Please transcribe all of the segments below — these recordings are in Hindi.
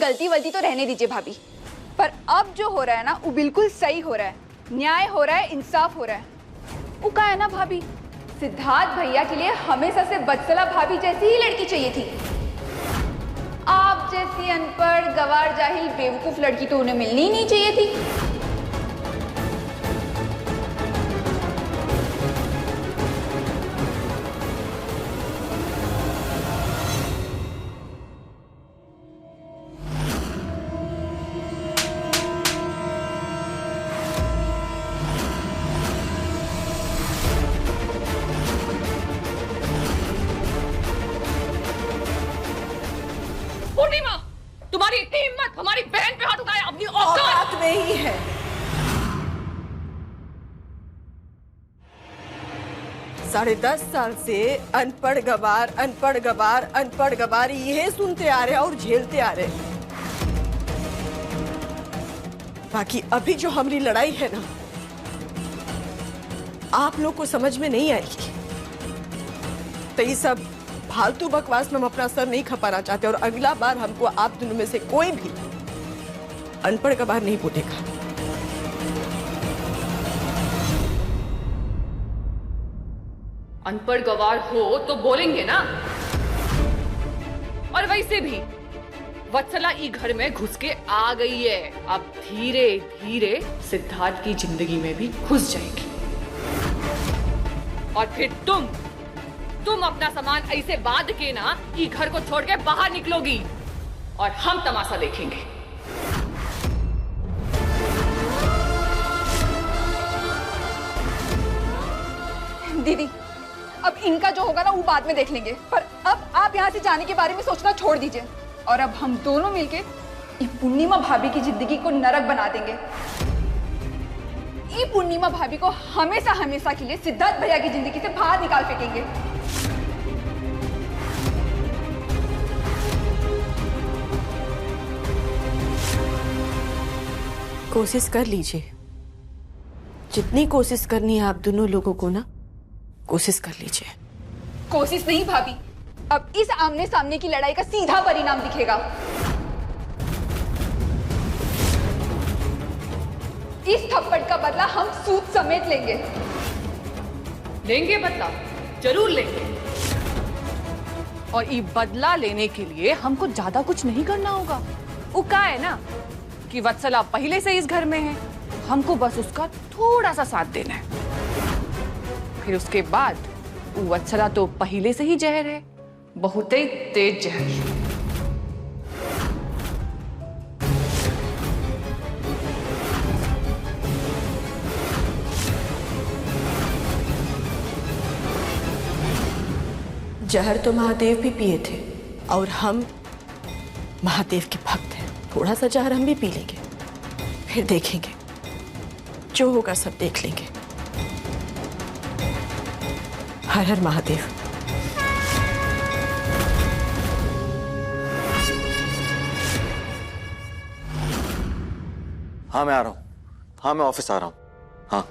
गलती वलती तो रहने दीजिए भाभी, पर अब जो हो रहा है ना वो बिल्कुल सही हो रहा है, न्याय हो रहा है, इंसाफ हो रहा है। वो कहा है ना भाभी, सिद्धार्थ भैया के लिए हमेशा से वत्सला भाभी जैसी ही लड़की चाहिए थी। आप जैसी अनपढ़ गवार जाहिल बेवकूफ लड़की तो उन्हें मिलनी ही नहीं चाहिए थी। पूर्णिमा, तुम्हारी इतनी हिम्मत हमारी बहन पे हाथ उठाया, अपनी औकात में ही है। साढ़े 10 साल से अनपढ़ गवार अनपढ़ गवार अनपढ़ गवार ये सुनते आ रहे हैं और झेलते आ रहे हैं। बाकी अभी जो हमारी लड़ाई है ना, आप लोग को समझ में नहीं आएगी। तो ये सब फालतू बकवास में हम अपना सर नहीं खपाना चाहते, और अगला बार हमको आप दोनों में से कोई भी अनपढ़ गवार नहीं बोलेगा। अनपढ़ गवार हो तो बोलेंगे ना। और वैसे भी वत्सला ई घर में घुस के आ गई है, अब धीरे धीरे सिद्धार्थ की जिंदगी में भी घुस जाएगी। और फिर तुम अपना सामान ऐसे बांध के ना ई घर को छोड़ के बाहर निकलोगी और हम तमाशा देखेंगे। दीदी, अब इनका जो होगा ना वो बाद में देख लेंगे, पर अब आप यहाँ से जाने के बारे में सोचना छोड़ दीजिए, और अब हम दोनों मिलके ये पूर्णिमा भाभी की जिंदगी को नरक बना देंगे। ये पूर्णिमा भाभी को हमेशा हमेशा के लिए सिद्धार्थ भैया की जिंदगी से बाहर निकाल फेंकेंगे। कोशिश कर लीजिए, जितनी कोशिश करनी है आप दोनों लोगों को ना, कोशिश कर लीजिए। कोशिश नहीं भाभी, अब इस आमने सामने की लड़ाई का सीधा परिणाम दिखेगा। इस थप्पड़ का बदला हम सूद समेत लेंगे। लेंगे बदला, जरूर लेंगे। और ये बदला लेने के लिए हमको ज्यादा कुछ नहीं करना होगा। वो क्या है ना कि वत्सला पहले से इस घर में है, हमको बस उसका थोड़ा सा साथ देना है। फिर उसके बाद वो वत्सला तो पहले से ही जहर है, बहुत ही तेज जहर। जहर तो महादेव भी पिए थे, और हम महादेव के भक्त हैं। थोड़ा सा जहर हम भी पी लेंगे, फिर देखेंगे, जो होगा सब देख लेंगे। हर हर महादेव। हाँ मैं आ रहा हूँ, हाँ मैं ऑफिस आ रहा हूँ। हाँ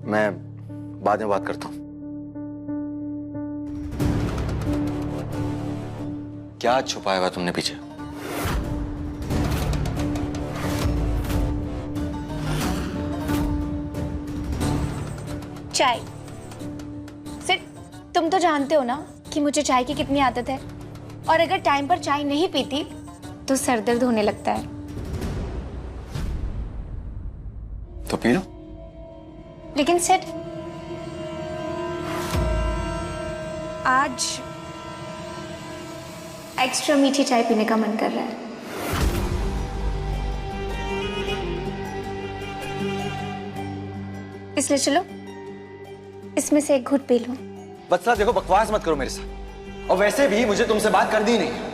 मैं बाद में बात करता हूँ। क्या छुपाया हुआ तुमने पीछे? चाय। सिर्फ तुम तो जानते हो ना कि मुझे चाय की कितनी आदत है, और अगर टाइम पर चाय नहीं पीती तो सर दर्द होने लगता है। तो पी लो। लेकिन सिर्फ आज एक्स्ट्रा मीठी चाय पीने का मन कर रहा है। इसलिए चलो इसमें से एक घूंट पी लो। वत्सला देखो, बकवास मत करो मेरे साथ, और वैसे भी मुझे तुमसे बात करनी नहीं।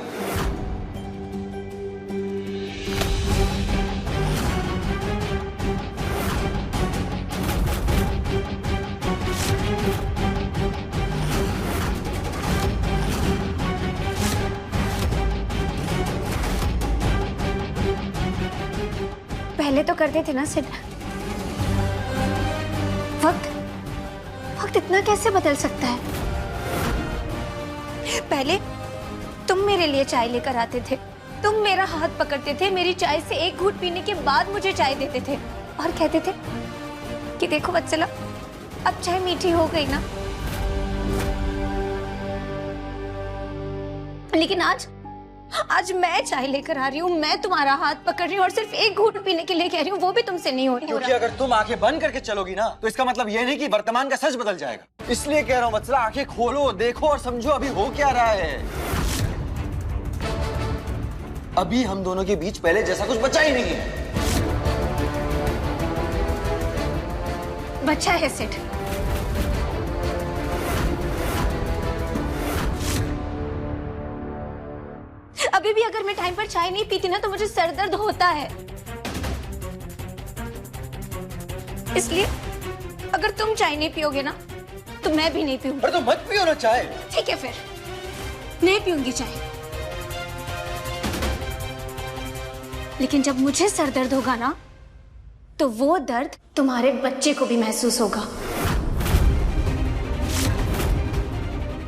पहले तो करते थे ना सिद्ध। वक्त इतना कैसे बदल सकता है? पहले तुम मेरे लिए चाय लेकर आते थे, तुम मेरा हाथ पकड़ते थे, मेरी चाय से एक घूंट पीने के बाद मुझे चाय देते थे और कहते थे कि देखो वत्सला, अब चाय मीठी हो गई ना। लेकिन आज मैं चाय लेकर आ रही हूँ, मैं तुम्हारा हाथ पकड़ रही हूँ और सिर्फ एक घूंट पीने के लिए कह रही हूँ, वो भी तुमसे नहीं हो क्योंकि अगर तुम आंखें बंद करके चलोगी ना तो इसका मतलब ये नहीं कि वर्तमान का सच बदल जाएगा। इसलिए कह रहा हूँ वत्सला, आंखें खोलो, देखो और समझो अभी हो क्या रहा है। अभी हम दोनों के बीच पहले जैसा कुछ बचा ही नहीं है। बच्चा है सिड। अभी भी अगर मैं टाइम पर चाय नहीं पीती ना तो मुझे सर दर्द होता है। इसलिए अगर तुम चाय नहीं पियोगे ना तो मैं भी नहीं पीऊंगी। अरे तो मत पियो ना चाय। ठीक है, फिर नहीं पीऊंगी चाय। लेकिन जब मुझे सर दर्द होगा ना तो वो दर्द तुम्हारे बच्चे को भी महसूस होगा।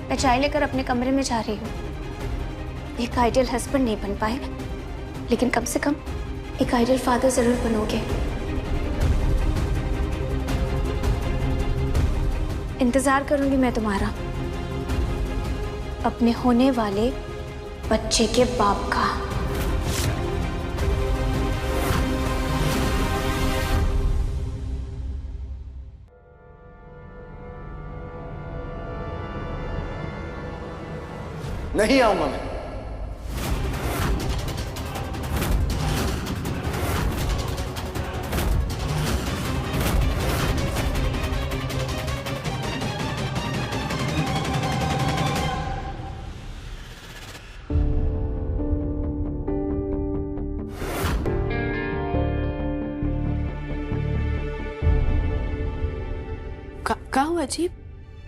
मैं चाय लेकर अपने कमरे में जा रही हूँ। एक आइडियल हस्बैंड नहीं बन पाए, लेकिन कम से कम एक आइडियल फादर जरूर बनोगे। इंतजार करूंगी मैं तुम्हारा, अपने होने वाले बच्चे के बाप का। नहीं आऊंगा मैं। क्या हुआ अजीब?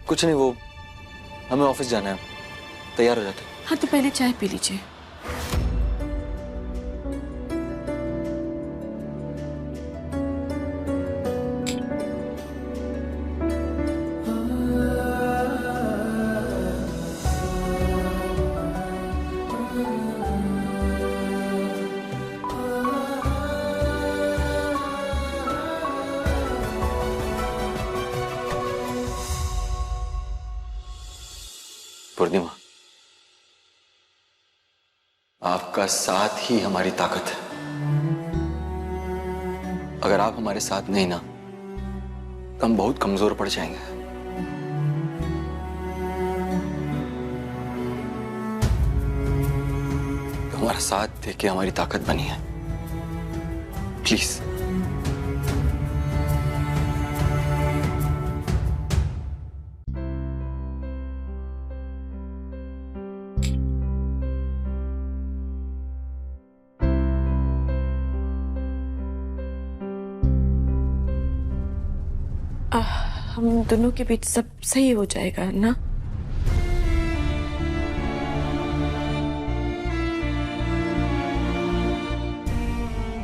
कुछ नहीं, वो हमें ऑफिस जाना है, तैयार हो जाते। हाँ तो पहले चाय पी लीजिए। पूर्णिमा, आपका साथ ही हमारी ताकत है। अगर आप हमारे साथ नहीं ना तो हम बहुत कमजोर पड़ जाएंगे। तो हमारा साथ देके हमारी ताकत बनी है, प्लीज। हम दोनों के बीच सब सही हो जाएगा ना?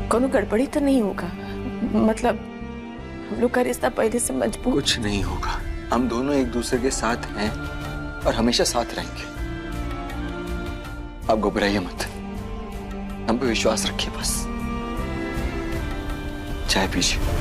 कोनो गड़बड़ी तो नहीं होगा? मतलब हम लोग का रिश्ता पहले से मजबूत। कुछ नहीं होगा, हम दोनों एक दूसरे के साथ हैं और हमेशा साथ रहेंगे। आप घबराइए मत, हम पे विश्वास रखिए बस। चाय पीजिए।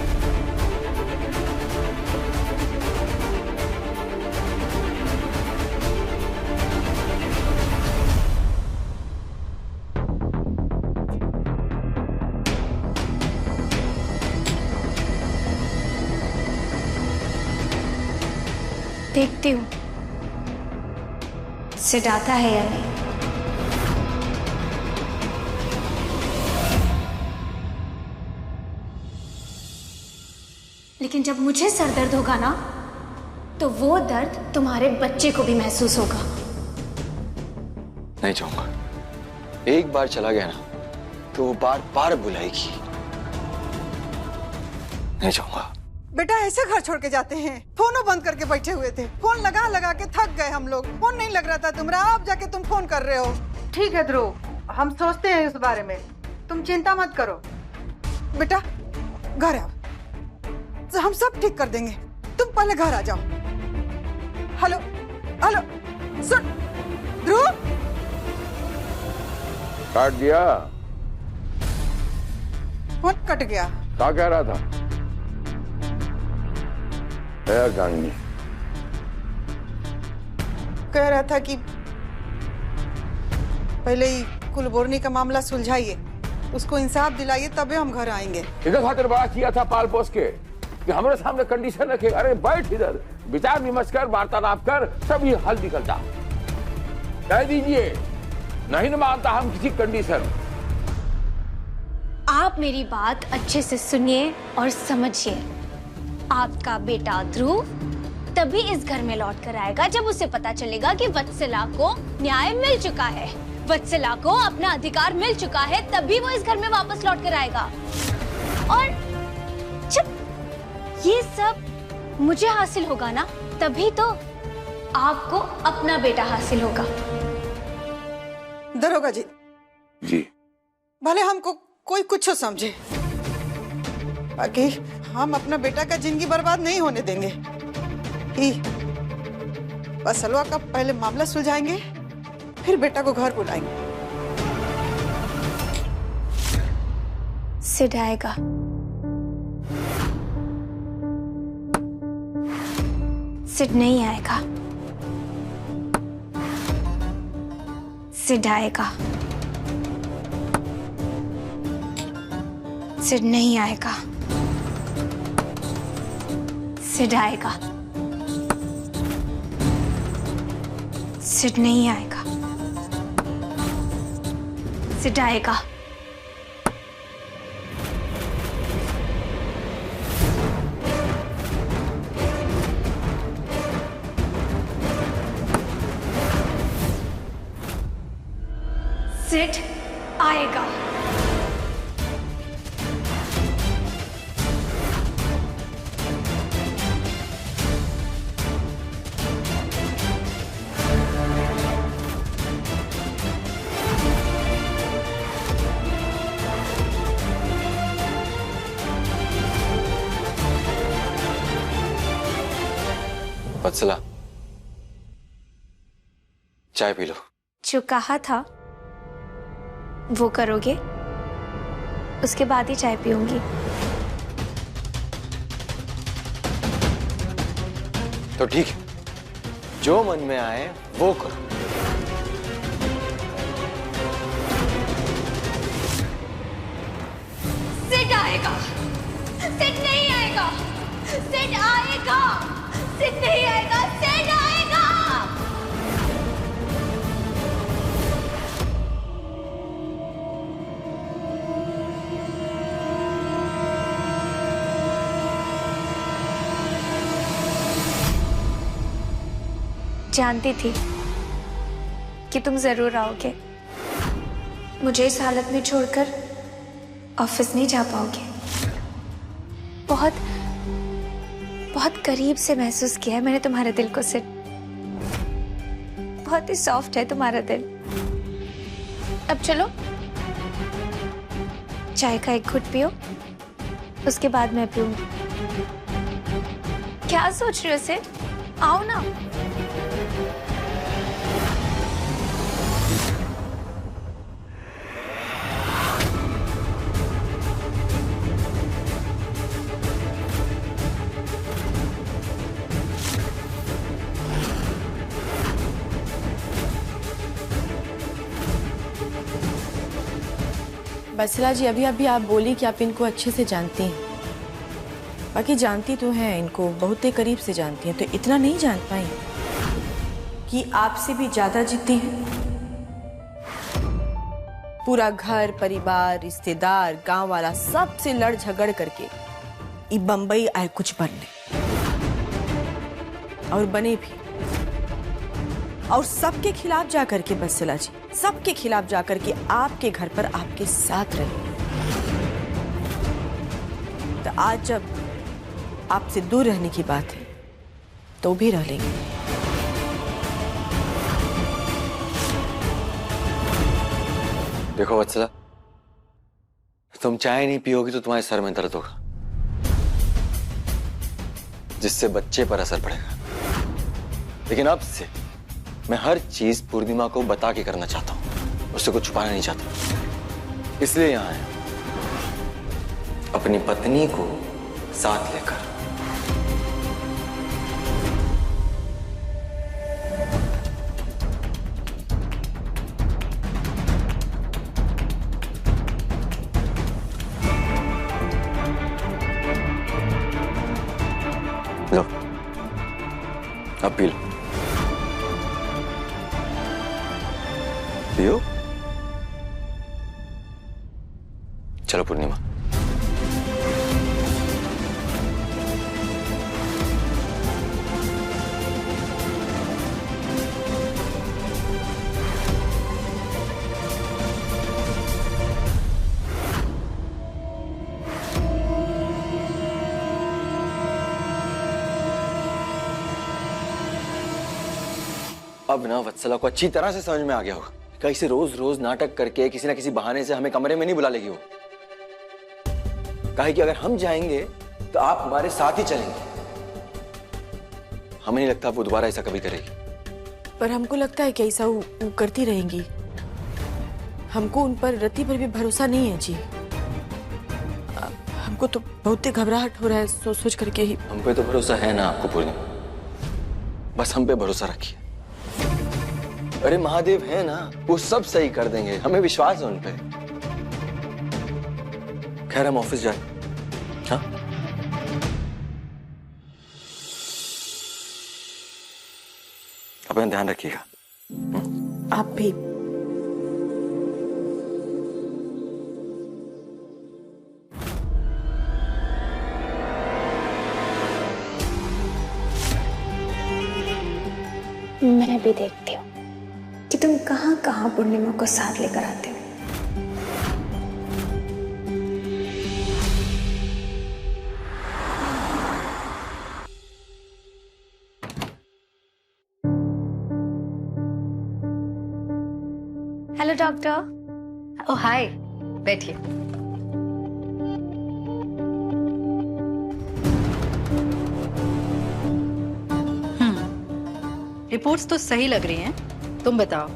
देखती हूँ सिड आता है या नहीं। लेकिन जब मुझे सर दर्द होगा ना तो वो दर्द तुम्हारे बच्चे को भी महसूस होगा। नहीं जाऊंगा। एक बार चला गया ना तो वो बार बार बुलाएगी। नहीं जाऊंगा। बेटा ऐसे घर छोड़ के जाते हैं? फोनों बंद करके बैठे हुए थे, फोन लगा लगा के थक गए हम लोग। फोन नहीं लग रहा था तुम्हारा, अब जाके तुम फोन कर रहे हो। ठीक है ध्रुव, हम सोचते हैं इस बारे में, तुम चिंता मत करो। बेटा घर आओ, तो हम सब ठीक कर देंगे, तुम पहले घर आ जाओ। हेलो हेलो सुन, ध्रुव, काट दिया। फोन कट गया। क्या कह रहा था? गांगी कह रहा था कि पहले ही कुलबोर्नी का मामला सुलझाइए, उसको इंसाफ दिलाइए, तबे हम घर आएंगे। इधर खातिर बड़ा किया था पाल पोस के कि हमारे सामने कंडीशन रखे। अरे बैठ इधर, विचार विमर्श कर, वार्तालाप कर, सब ये हल निकलता। कह दीजिए नहीं न मानता हम किसी कंडीशन। आप मेरी बात अच्छे से सुनिए और समझिए। आपका बेटा ध्रुव तभी इस घर में लौट कर आएगा जब उसे पता चलेगा कि वत्सला को न्याय मिल चुका है, वत्सला को अपना अधिकार मिल चुका है, तभी वो इस घर में वापस लौट कर आएगा। और जब ये सब मुझे हासिल होगा ना, तभी तो आपको अपना बेटा हासिल होगा। दरोगा जी, भले हमको कोई कुछ समझे, बाकी हम अपना बेटा का जिंदगी बर्बाद नहीं होने देंगे। वत्सला का पहले मामला सुलझाएंगे, फिर बेटा को घर बुलाएंगे। सिड आएगा। सिड नहीं आएगा। सिड आएगा। सिड नहीं आएगा। सिड आएगा। सिड नहीं आएगा। सिड आएगा। सिड आएगा। वत्सला, चाय पी लो। जो कहा था वो करोगे, उसके बाद ही चाय पीऊंगी। तो ठीक है, जो मन में आए वो करो। सिड आएगा। सिड नहीं आएगा। सिड आएगा। सिड नहीं आएगा। सिड आएगा। जानती थी कि तुम जरूर आओगे। मुझे इस हालत में छोड़कर ऑफिस नहीं जा पाओगे। बहुत बहुत करीब से महसूस किया है मैंने तुम्हारे दिल को। सिर्फ बहुत ही सॉफ्ट है तुम्हारा दिल। अब चलो, चाय का एक घुट पियो, उसके बाद मैं पीऊंगी। क्या सोच रहे हो सिड? आओ ना। वत्सला जी, अभी अभी आप बोली कि आप इनको अच्छे से जानती हैं। बाकी जानती तो हैं, इनको बहुत ही करीब से जानती हैं, तो इतना नहीं जान पाई कि आपसे भी ज्यादा जिद्दी हैं। पूरा घर परिवार रिश्तेदार गांव वाला सबसे लड़ झगड़ करके ये बंबई आए कुछ बनने, और बने भी, और सबके खिलाफ जाकर के, वत्सला जी सबके खिलाफ जाकर के आपके घर पर आपके साथ रहे। तो आज जब आपसे दूर रहने की बात है तो भी रह लेंगे। देखो वत्सला, तुम चाय नहीं पियोगी तो तुम्हारे सर में दर्द होगा, जिससे बच्चे पर असर पड़ेगा। लेकिन अब से मैं हर चीज पूर्णिमा को बता के करना चाहता हूँ, उससे कुछ छुपाना नहीं चाहता। इसलिए यहाँ आया, अपनी पत्नी को साथ लेकर। लो, अब पी लो। पियो। चलो पूर्णिमा। अब ना वत्सला को अच्छी तरह से समझ में आ गया होगा, कैसे रोज रोज नाटक करके किसी ना किसी बहाने से हमें कमरे में नहीं बुला लेगी वो। कहे कि अगर हम जाएंगे तो आप हमारे साथ ही चलेंगे। हमें नहीं लगता वो दोबारा ऐसा कभी करेगी। पर हमको लगता है कि ऐसा वो करती रहेंगी। हमको उन पर रति पर भी भरोसा नहीं है जी। हमको तो बहुत ही घबराहट हो रहा है सोच सोच करके ही। हम पे तो भरोसा है ना आपको पूर्णिमा, बस हम पे भरोसा रखिए। अरे महादेव है ना, वो सब सही कर देंगे, हमें विश्वास है उन पे। खैर हम ऑफिस जाए। हाँ, अपना ध्यान रखिएगा। आप भी। मैं भी देखती हूँ कि तुम कहाँ कहाँ पूर्णिमा को साथ लेकर आते हो। Hello doctor. ओह हाय, बैठिए। रिपोर्ट्स तो सही लग रही हैं। तुम बताओ,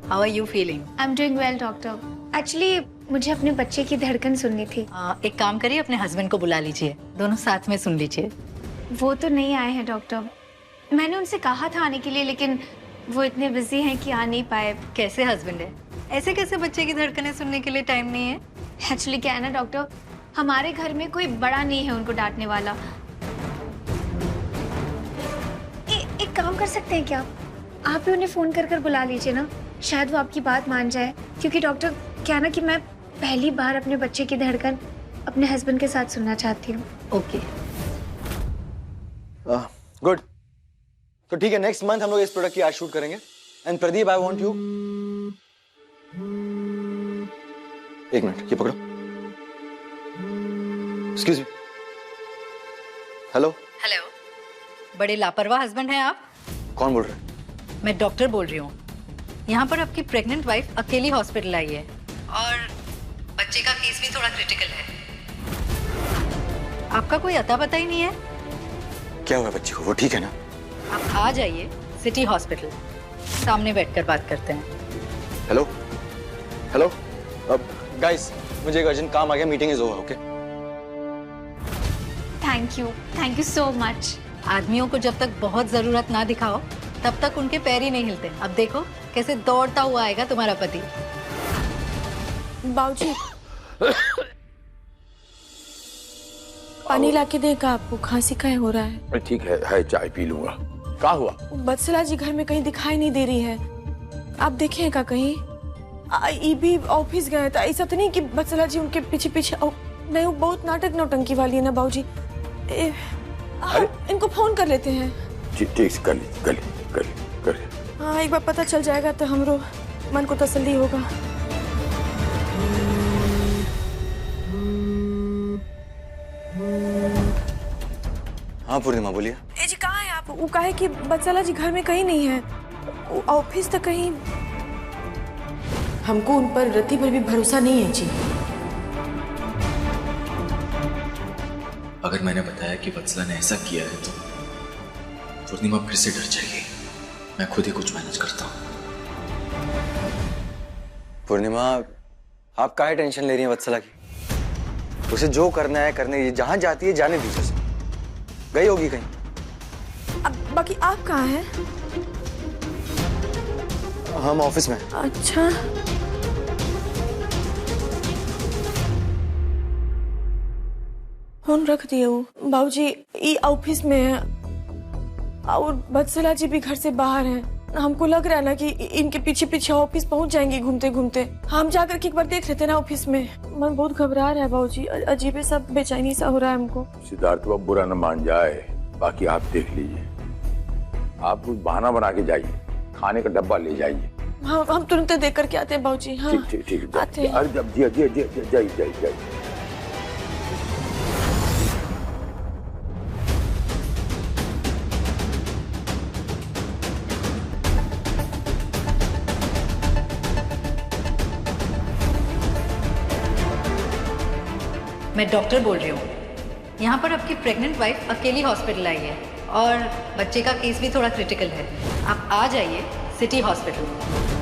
how are you feeling? I am doing well doctor. Actually मुझे अपने बच्चे की धड़कन सुननी थी। एक काम करिए, अपने हस्बैंड को बुला लीजिए, दोनों साथ में सुन लीजिए। वो तो नहीं आए हैं डॉक्टर। मैंने उनसे कहा था आने के लिए, लेकिन वो इतने बिजी हैं कि आ नहीं पाए। कैसे हस्बैंड है? ऐसे कैसे बच्चे की धड़कनें सुनने के लिए टाइम नहीं है? एक्चुअली क्या है ना डॉक्टर, हमारे घर में कोई बड़ा नहीं है उनको डांटने वाला। एक काम कर सकते हैं क्या, आप ही उन्हें फोन कर कर बुला लीजिए ना, शायद वो आपकी बात मान जाए। क्योंकि डॉक्टर क्या ना कि मैं पहली बार अपने बच्चे की धड़कन अपने हस्बैंड के साथ सुनना चाहती हूँ। Okay good. तो ठीक है, नेक्स्ट मंथ हम लोग इस प्रोडक्ट की आज शूट करेंगे। And Pradeep, I want you. एक मिनट, ये पकड़ो। Excuse me. हेलो। हेलो, बड़े लापरवाह हस्बैंड हैं आप। कौन बोल रहे हैं? मैं डॉक्टर बोल रही हूँ। यहाँ पर आपकी प्रेग्नेंट वाइफ अकेली हॉस्पिटल आई है और बच्चे का केस भी थोड़ा क्रिटिकल है। आपका कोई अता पता ही नहीं है। क्या हुआ बच्चे को? वो ठीक है ना? आप आ जाइए सिटी हॉस्पिटल, सामने बैठकर बात करते हैं। Hello hello. अब गाइस, मुझे एक अर्जेंट काम आ गया, meeting is over. Okay, thank you so much. आदमियों को जब तक बहुत जरूरत ना दिखाओ तब तक उनके पैर ही नहीं हिलते। अब देखो कैसे दौड़ता हुआ आएगा तुम्हारा पति। बाबूजी, पानी लाके देगा आपको? खांसी का हो रहा है। ठीक है, चाय पी लूंगा। क्या हुआ? बत्सला जी घर में कहीं दिखाई नहीं दे रही है, आप देखे का कहीं? ये भी ऑफिस गए था। ऐसा तो नहीं कि बत्सला जी उनके पीछे पीछे? नहीं, वो बहुत नाटक नौटंकी वाली है ना बाबूजी। इनको फोन कर लेते हैं। ठीक, कर ली। हाँ, एक बार पता चल जाएगा तो हमरो मन को तसल्ली होगा। हाँ पूर्णिमा, बोलिए। ए जी, कहाँ है आप? वो कहे कि बत्सला जी घर में कहीं नहीं है, ऑफिस तक कहीं। हमको उन पर रति पर भी भरोसा नहीं है जी। अगर मैंने बताया कि वत्सला ने ऐसा किया है तो पूर्णिमा फिर से डर जाएगी। मैं खुद ही कुछ मैनेज करता हूँ। पूर्णिमा, आप काहे टेंशन ले रही हैं वत्सला की? उसे जो करना है करने दीजिए, जहां जाती है जाने दीजिए उसे। गई होगी कहीं। अब बाकी आप कहाँ हैं? हम ऑफिस में। अच्छा, फोन रख दिए हो बाबूजी, ये ऑफिस में है और वत्सला जी भी घर से बाहर हैं। हमको लग रहा है ना कि इनके पीछे पीछे ऑफिस पहुंच जाएंगे घूमते घूमते। हम जाकर के एक बार देख लेते ना ऑफिस में। मन बहुत घबरा रहा है बाबूजी, अजीब सब बेचैनी सा हो रहा है हमको। सिद्धार्थ बाबू बुरा न मान जाए, बाकी आप देख लीजिए। आप कुछ बहाना बना के जाइए, खाने का डब्बा ले जाइए। हाँ, हम तुरंत देख करके आते हैं बाबूजी। हाँ, ठीक ठीक ठीक, आते हैं। अरे जब जाइए। मैं डॉक्टर बोल रही हूँ। यहाँ पर आपकी प्रेग्नेंट वाइफ अकेली हॉस्पिटल आई है और बच्चे का केस भी थोड़ा क्रिटिकल है। आप आ जाइए सिटी हॉस्पिटल।